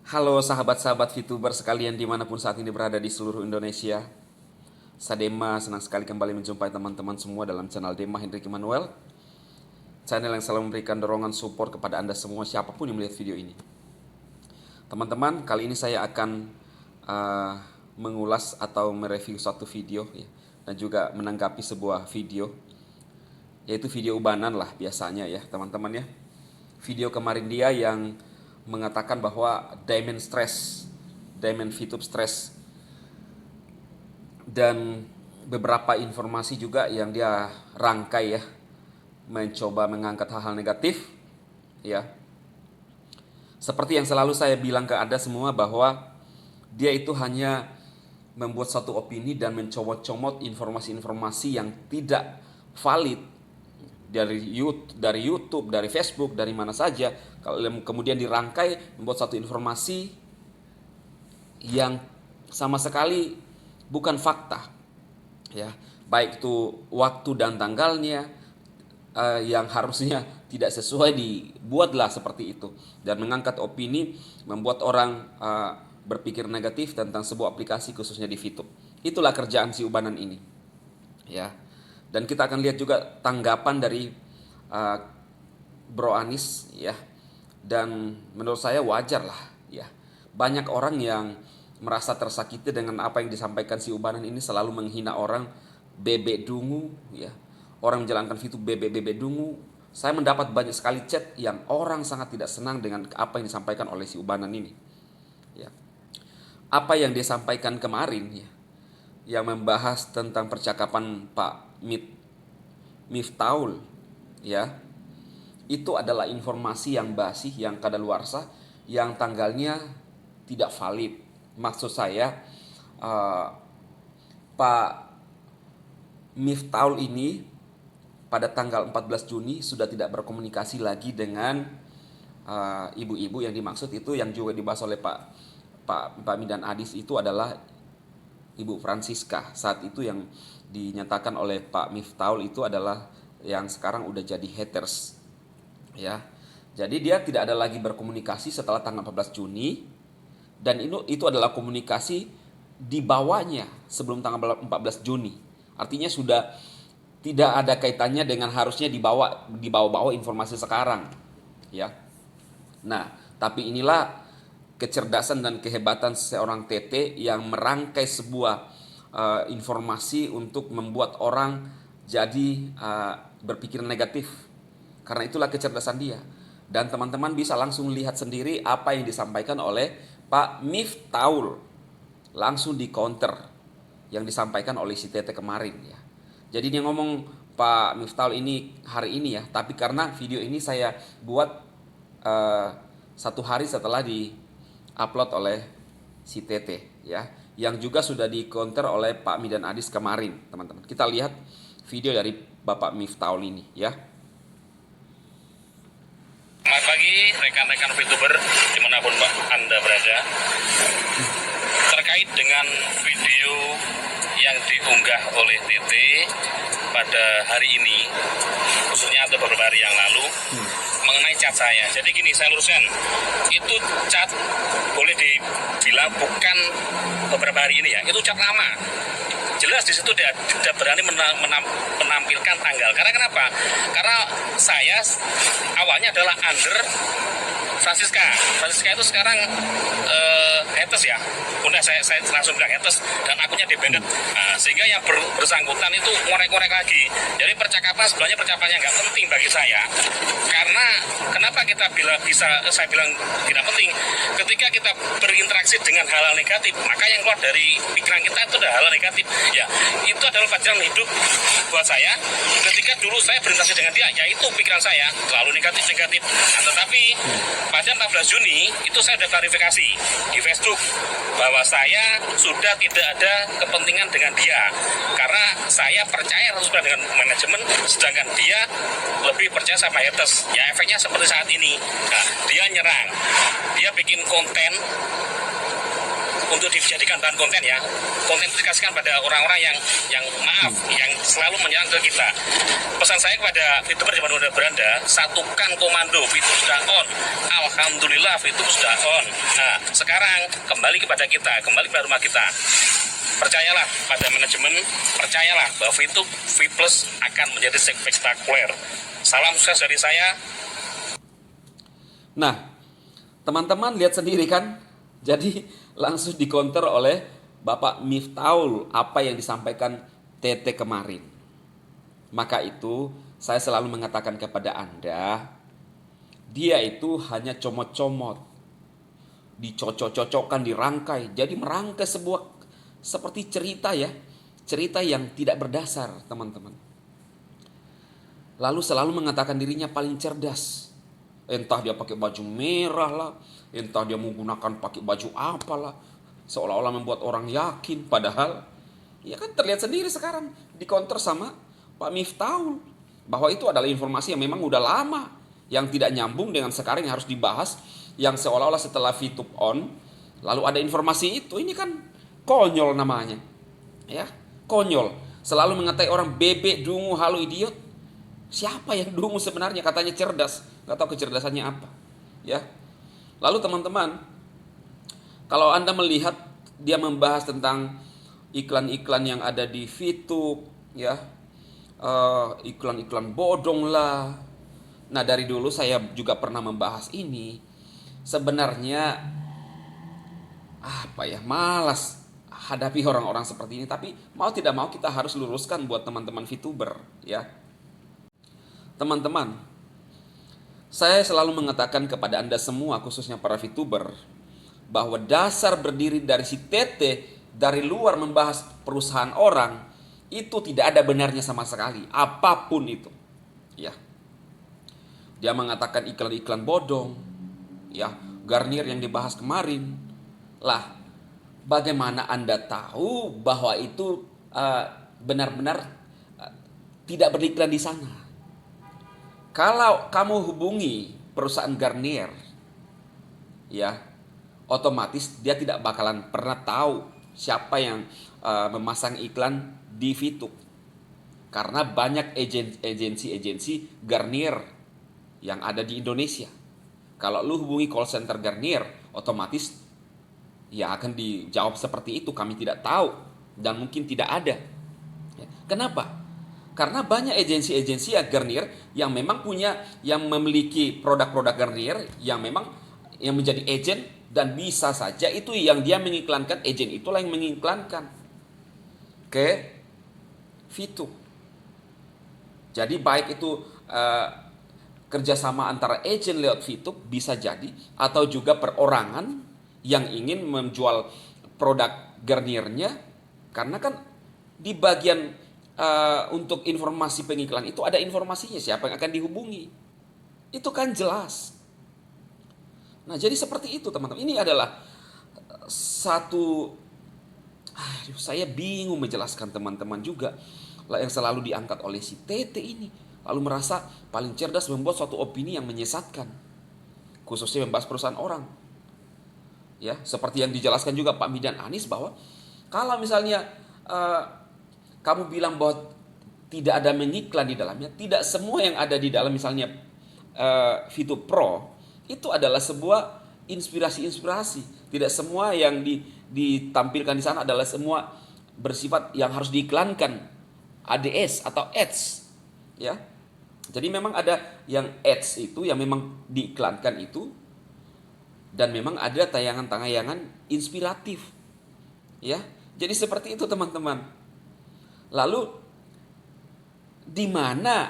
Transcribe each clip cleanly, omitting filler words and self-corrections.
Halo sahabat-sahabat VTuber sekalian dimanapun saat ini berada di seluruh Indonesia. Saya Dema, senang sekali kembali menjumpai teman-teman semua dalam channel Dema Hendrik Immanuel. Channel yang selalu memberikan dorongan support kepada Anda semua siapapun yang melihat video ini. Teman-teman, kali ini saya akan mengulas atau mereview suatu video ya, dan juga menanggapi sebuah video, yaitu video ubanan lah biasanya ya teman-teman ya. Video kemarin dia yang mengatakan bahwa Diamond VTube stress, dan beberapa informasi juga yang dia rangkai ya, mencoba mengangkat hal-hal negatif ya. Seperti yang selalu saya bilang ke Anda semua bahwa dia itu hanya membuat satu opini dan mencomot-comot informasi-informasi yang tidak valid dari YouTube, dari Facebook, dari mana saja, kemudian dirangkai membuat satu informasi yang sama sekali bukan fakta, ya, baik itu waktu dan tanggalnya yang harusnya tidak sesuai dibuatlah seperti itu, dan mengangkat opini membuat orang berpikir negatif tentang sebuah aplikasi khususnya di VTube. Itulah kerjaan si ubanan ini, ya. Dan kita akan lihat juga tanggapan dari Bro Anis ya. Dan menurut saya wajar lah ya. Banyak orang yang merasa tersakiti dengan apa yang disampaikan si ubanan ini, selalu menghina orang, bebek dungu ya. Orang menjalankan VTube bebek dungu. Saya mendapat banyak sekali chat yang orang sangat tidak senang dengan apa yang disampaikan oleh si ubanan ini. Ya. Apa yang dia sampaikan kemarin ya, yang membahas tentang percakapan Pak Miftaul ya, itu adalah informasi yang basi, yang kadaluarsa, yang tanggalnya tidak valid. Maksud saya Pak Miftaul ini pada tanggal 14 Juni sudah tidak berkomunikasi lagi dengan ibu-ibu yang dimaksud itu, yang juga dibahas oleh Pak Midan Adis itu adalah Ibu Francisca. Saat itu yang dinyatakan oleh Pak Miftaul itu adalah yang sekarang udah jadi haters ya. Jadi dia tidak ada lagi berkomunikasi setelah tanggal 14 Juni, dan itu adalah komunikasi di bawahnya sebelum tanggal 14 Juni. Artinya sudah tidak ada kaitannya dengan harusnya dibawa informasi sekarang ya. Nah, tapi inilah kecerdasan dan kehebatan seorang Tete yang merangkai sebuah informasi untuk membuat orang jadi berpikir negatif. Karena itulah kecerdasan dia. Dan teman-teman bisa langsung lihat sendiri apa yang disampaikan oleh Pak Miftaul, langsung di counter yang disampaikan oleh si Tete kemarin ya. Jadi dia ngomong Pak Miftaul ini hari ini ya, tapi karena video ini saya buat satu hari setelah di upload oleh si Tete ya, yang juga sudah di counter oleh Pak Midan Adis kemarin, teman-teman. Kita lihat video dari Bapak Miftaul ini ya. Selamat pagi rekan-rekan VTuber dimanapun Anda berada. Terkait dengan video yang diunggah oleh Tete pada hari ini, khususnya atau beberapa hari yang lalu, mengenai cat saya. Jadi gini, saya luruskan, itu cat boleh dibilang bukan beberapa hari ini ya, itu cat lama. Jelas di situ tidak berani menampilkan tanggal. Karena kenapa? Karena saya awalnya adalah under Francisca itu sekarang haters ya. Udah saya langsung bilang haters, dan akunnya di-banned. Nah, sehingga yang bersangkutan itu ngorek-ngorek lagi. Jadi percakapan sebenarnya percakapan yang nggak penting bagi saya. Karena kenapa saya bilang tidak penting? Ketika kita berinteraksi dengan hal-hal negatif, maka yang keluar dari pikiran kita itu adalah hal negatif. Ya, itu adalah pelajaran hidup buat saya. Ketika dulu saya berinteraksi dengan dia, yaitu pikiran saya selalu negatif. Nah, tetapi pada 14 Juni itu saya sudah klarifikasi di Facebook bahwa saya sudah tidak ada kepentingan dengan dia, karena saya percaya 100% dengan manajemen, sedangkan dia lebih percaya sama haters. Ya, efeknya seperti saat ini. Nah, dia nyerang, dia bikin konten untuk dijadikan bahan konten ya. Konten itu dikasihkan pada orang-orang yang maaf, yang selalu menyerang ke kita. Pesan saya kepada VTuber di mana berada, satukan komando, VTube sudah on. Alhamdulillah VTube sudah on. Nah, Sekarang kembali kepada kita, kembali ke rumah kita. Percayalah pada manajemen, percayalah bahwa V Plus akan menjadi spektakuler. Salam sukses dari saya. Nah, teman-teman lihat sendiri kan, jadi langsung dikonter oleh Bapak Miftahul apa yang disampaikan TT kemarin. Maka itu saya selalu mengatakan kepada Anda, dia itu hanya comot-comot, dicocok-cocokkan, dirangkai, jadi merangkai sebuah seperti cerita ya, cerita yang tidak berdasar teman-teman. Lalu selalu mengatakan dirinya paling cerdas. Entah dia pakai baju merah lah, entah dia menggunakan pakai baju apalah, seolah-olah membuat orang yakin. Padahal ya kan terlihat sendiri sekarang di counter sama Pak Miftahul bahwa itu adalah informasi yang memang udah lama, yang tidak nyambung dengan sekarang yang harus dibahas, yang seolah-olah setelah VTube on lalu ada informasi itu. Ini kan konyol namanya, ya, konyol. Selalu mengatai orang bebek, dungu, halu, idiot. Siapa yang dungu sebenarnya? Katanya cerdas, nggak tahu kecerdasannya apa, ya. Lalu teman-teman, kalau Anda melihat dia membahas tentang iklan-iklan yang ada di VTube, ya, iklan-iklan bodong lah. Nah, dari dulu saya juga pernah membahas ini. Sebenarnya apa ya, malas hadapi orang-orang seperti ini, tapi mau tidak mau kita harus luruskan buat teman-teman VTuber, ya. Teman-teman, saya selalu mengatakan kepada Anda semua, khususnya para VTuber, bahwa dasar berdiri dari si Tete dari luar membahas perusahaan orang itu tidak ada benarnya sama sekali, apapun itu, ya. Dia mengatakan iklan-iklan bodong, ya, Garnier yang dibahas kemarin. Lah, bagaimana Anda tahu bahwa itu benar-benar tidak beriklan di sana? Kalau kamu hubungi perusahaan Garnier, ya, otomatis dia tidak bakalan pernah tahu siapa yang memasang iklan di VTube. Karena banyak agensi-agensi Garnier yang ada di Indonesia. Kalau lu hubungi call center Garnier, otomatis ya akan dijawab seperti itu, kami tidak tahu dan mungkin tidak ada. Kenapa? Karena banyak agensi-agensi Garnier yang memang punya, yang memiliki produk-produk Garnier yang memang yang menjadi agen, dan bisa saja itu yang dia mengiklankan, agen itulah yang mengiklankan ke VTube. Jadi baik itu kerjasama antara agen lewat VTube bisa jadi, atau juga perorangan yang ingin menjual produk Garniernya, karena kan di bagian untuk informasi pengiklan itu ada informasinya siapa yang akan dihubungi. Itu kan jelas. Nah, jadi seperti itu teman-teman. Ini adalah satu, saya bingung menjelaskan teman-teman juga yang selalu diangkat oleh si Tete ini, lalu merasa paling cerdas membuat suatu opini yang menyesatkan, khususnya membahas perusahaan orang. Ya, seperti yang dijelaskan juga Pak Midan Anies bahwa kalau misalnya kamu bilang bahwa tidak ada mengiklan di dalamnya, tidak semua yang ada di dalam misalnya VTube Pro itu adalah sebuah inspirasi-inspirasi. Tidak semua yang ditampilkan di sana adalah semua bersifat yang harus diiklankan, ADS atau ads, ya. Jadi memang ada yang ads itu yang memang diiklankan itu, dan memang ada tayangan-tayangan inspiratif, ya. Jadi seperti itu teman-teman. Lalu di mana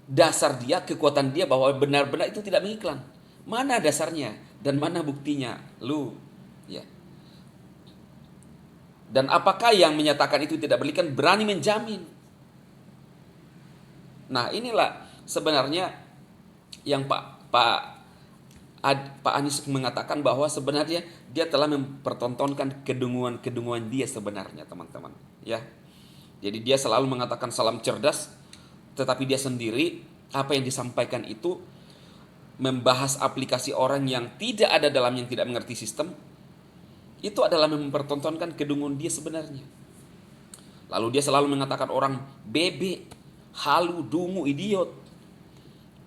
dasar dia, kekuatan dia bahwa benar-benar itu tidak mengiklan? Mana dasarnya dan mana buktinya? Ya. Dan apakah yang menyatakan itu tidak beriklan berani menjamin? Nah, inilah sebenarnya yang Pak Anies mengatakan bahwa sebenarnya dia telah mempertontonkan kedunguan dia sebenarnya, teman-teman, ya. Jadi dia selalu mengatakan salam cerdas, tetapi dia sendiri apa yang disampaikan itu membahas aplikasi orang yang tidak ada dalam, yang tidak mengerti sistem. Itu adalah mempertontonkan kedunguan dia sebenarnya. Lalu dia selalu mengatakan orang bebek, halu, dungu, idiot.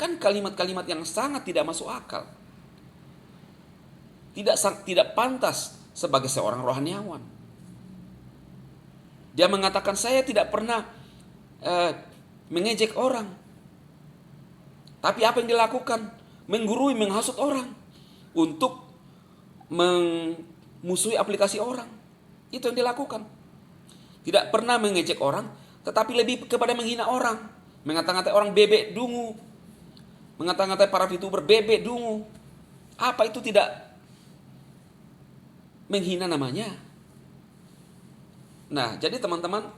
Kan kalimat-kalimat yang sangat tidak masuk akal. tidak pantas sebagai seorang rohaniawan. Dia mengatakan, saya tidak pernah mengejek orang. Tapi apa yang dilakukan? Menggurui, menghasut orang untuk memusuhi aplikasi orang. Itu yang dilakukan. Tidak pernah mengejek orang, tetapi lebih kepada menghina orang. Mengata-ngatai orang bebek dungu. Mengata-ngatai para VTuber bebek dungu. Apa itu tidak menghina namanya? Nah, jadi teman-teman,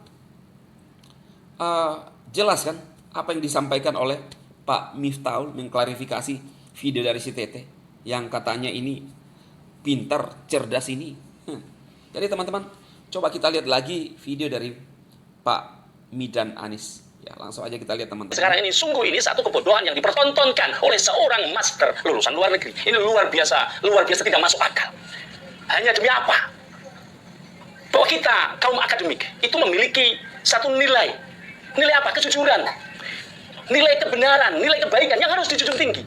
jelas kan apa yang disampaikan oleh Pak Miftahul mengklarifikasi video dari si Tete yang katanya ini pintar, cerdas ini. Jadi teman-teman, coba kita lihat lagi video dari Pak Midan Anies. Ya, langsung aja kita lihat teman-teman. Sekarang ini sungguh ini satu kebodohan yang dipertontonkan oleh seorang master lulusan luar negeri. Ini luar biasa tidak masuk akal. Hanya demi apa? Bahwa kita kaum akademik itu memiliki satu nilai. Nilai apa? Kejujuran. Nilai kebenaran, nilai kebaikan yang harus dijunjung tinggi.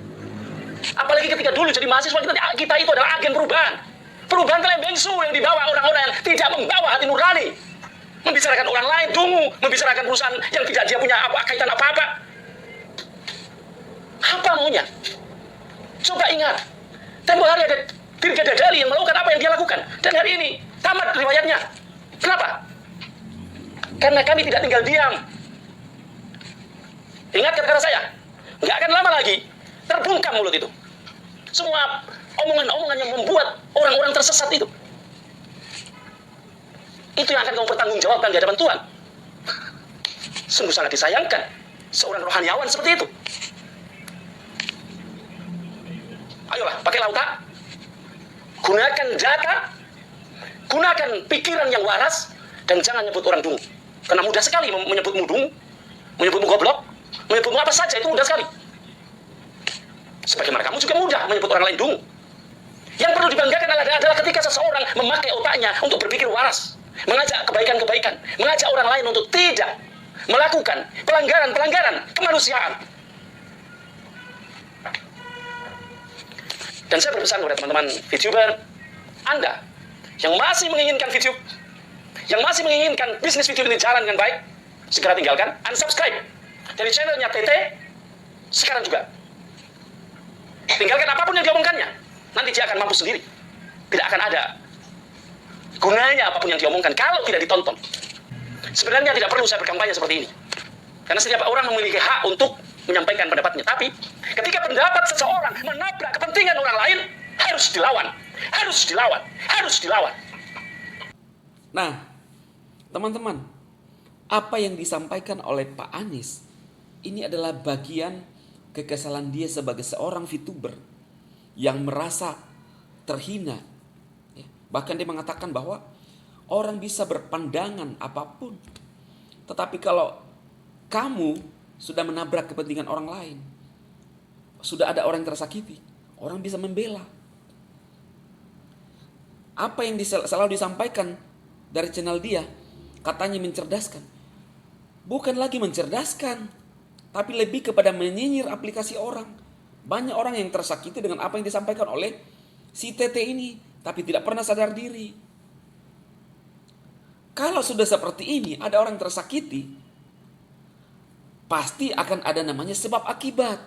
Apalagi ketika dulu jadi mahasiswa kita itu adalah agen perubahan. Perubahan telembengsu yang dibawa orang-orang yang tidak membawa hati nurani. Membicarakan orang lain, dungu, membicarakan perusahaan yang tidak dia punya kaitan apa-apa. Apa maunya? Coba ingat, tempoh hari ada Dirga Dadali yang melakukan apa yang dia lakukan. Dan hari ini, tamat riwayatnya. Kenapa? Karena kami tidak tinggal diam. Ingat kata-kata saya, nggak akan lama lagi terbungkam mulut itu. Semua omongan-omongan yang membuat orang-orang tersesat itu. Itu yang akan kamu pertanggungjawabkan di hadapan Tuhan. Sungguh sangat disayangkan seorang rohaniawan seperti itu. Ayolah, pakai lauta. Gunakan data. Gunakan pikiran yang waras. Dan jangan nyebut orang dungu. Karena mudah sekali menyebutmu dungu. Menyebutmu goblok. Menyebutmu apa saja, itu mudah sekali. Sebagaimana kamu juga mudah menyebut orang lain dungu. Yang perlu dibanggakan adalah ketika seseorang memakai otaknya untuk berpikir waras. Mengajak kebaikan-kebaikan. Mengajak orang lain untuk tidak melakukan pelanggaran-pelanggaran kemanusiaan. Dan saya berpesan kepada teman-teman VTuber, Anda yang masih menginginkan VTube, yang masih menginginkan bisnis VTube ini jalan dengan baik, segera tinggalkan, unsubscribe dari channelnya TT sekarang juga. Tinggalkan apapun yang diomongkannya, nanti dia akan mampu sendiri. Tidak akan ada gunanya apapun yang diomongkan kalau tidak ditonton. Sebenarnya tidak perlu saya berkampanye seperti ini, karena setiap orang memiliki hak untuk menyampaikan pendapatnya. Tapi ketika pendapat seseorang menabrak kepentingan orang lain, harus dilawan, harus dilawan, harus dilawan. Nah, teman-teman, apa yang disampaikan oleh Pak Anies ini adalah bagian kekesalan dia sebagai seorang VTuber yang merasa terhina. Bahkan dia mengatakan bahwa orang bisa berpandangan apapun, tetapi kalau kamu sudah menabrak kepentingan orang lain, sudah ada orang yang tersakiti, orang bisa membela. Apa yang selalu disampaikan dari channel dia, katanya mencerdaskan. Bukan lagi mencerdaskan, tapi lebih kepada menyinyir aplikasi orang. Banyak orang yang tersakiti dengan apa yang disampaikan oleh si TT ini, tapi tidak pernah sadar diri. Kalau sudah seperti ini, ada orang tersakiti, pasti akan ada namanya sebab akibat.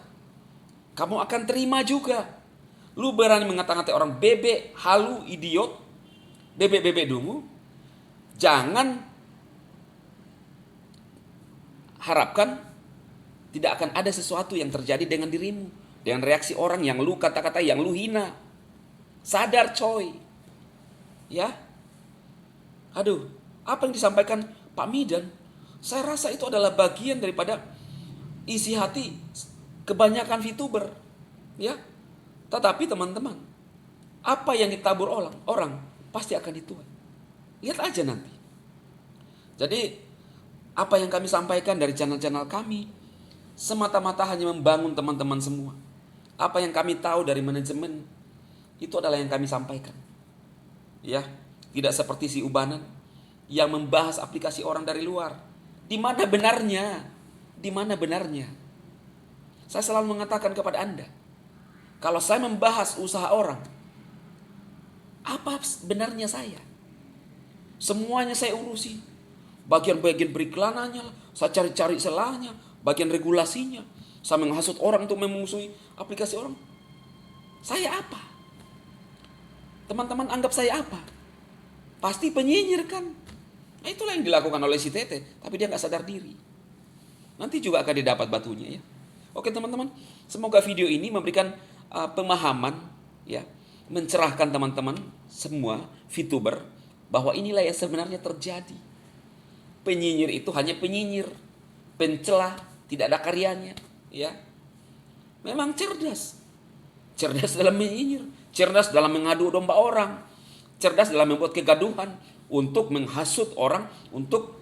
Kamu akan terima juga. Lu berani mengata-ngatai orang bebek, halu, idiot, bebek-bebek dungu, jangan harapkan tidak akan ada sesuatu yang terjadi dengan dirimu, dengan reaksi orang yang lu kata-kata, yang lu hina. Sadar coy. Ya. Aduh, apa yang disampaikan Pak Midan, saya rasa itu adalah bagian daripada isi hati kebanyakan VTuber. Ya. Tetapi teman-teman, apa yang ditabur orang pasti akan dituai. Lihat aja nanti. Jadi, apa yang kami sampaikan dari channel-channel kami semata-mata hanya membangun teman-teman semua. Apa yang kami tahu dari manajemen itu adalah yang kami sampaikan. Ya, tidak seperti si Ubanan yang membahas aplikasi orang dari luar. Di mana benarnya? Di mana benarnya? Saya selalu mengatakan kepada Anda, kalau saya membahas usaha orang, Apa sebenarnya saya? Semuanya saya urusi. Bagian-bagian beriklanannya, saya cari-cari celahnya, bagian regulasinya. Saya menghasut orang untuk memusuhi aplikasi orang. Saya apa? Teman-teman anggap saya apa? Pasti penyinyir kan? Nah, itulah yang dilakukan oleh si Tete, tapi dia nggak sadar diri. Nanti juga akan didapat batunya ya. Oke teman-teman, semoga video ini memberikan pemahaman ya, mencerahkan teman-teman semua VTuber bahwa inilah yang sebenarnya terjadi. Penyinyir itu hanya penyinyir, pencela, tidak ada karyanya, ya. Memang cerdas. Cerdas dalam menyinyir, cerdas dalam mengadu domba orang, cerdas dalam membuat kegaduhan untuk menghasut orang, untuk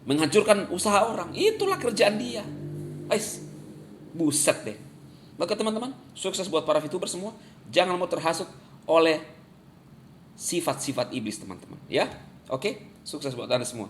menghancurkan usaha orang. Itulah kerjaan dia. Ais, buset deh. Maka teman-teman, sukses buat para VTuber semua. Jangan mau terhasut oleh sifat-sifat iblis teman-teman, ya. Oke, sukses buat Anda semua.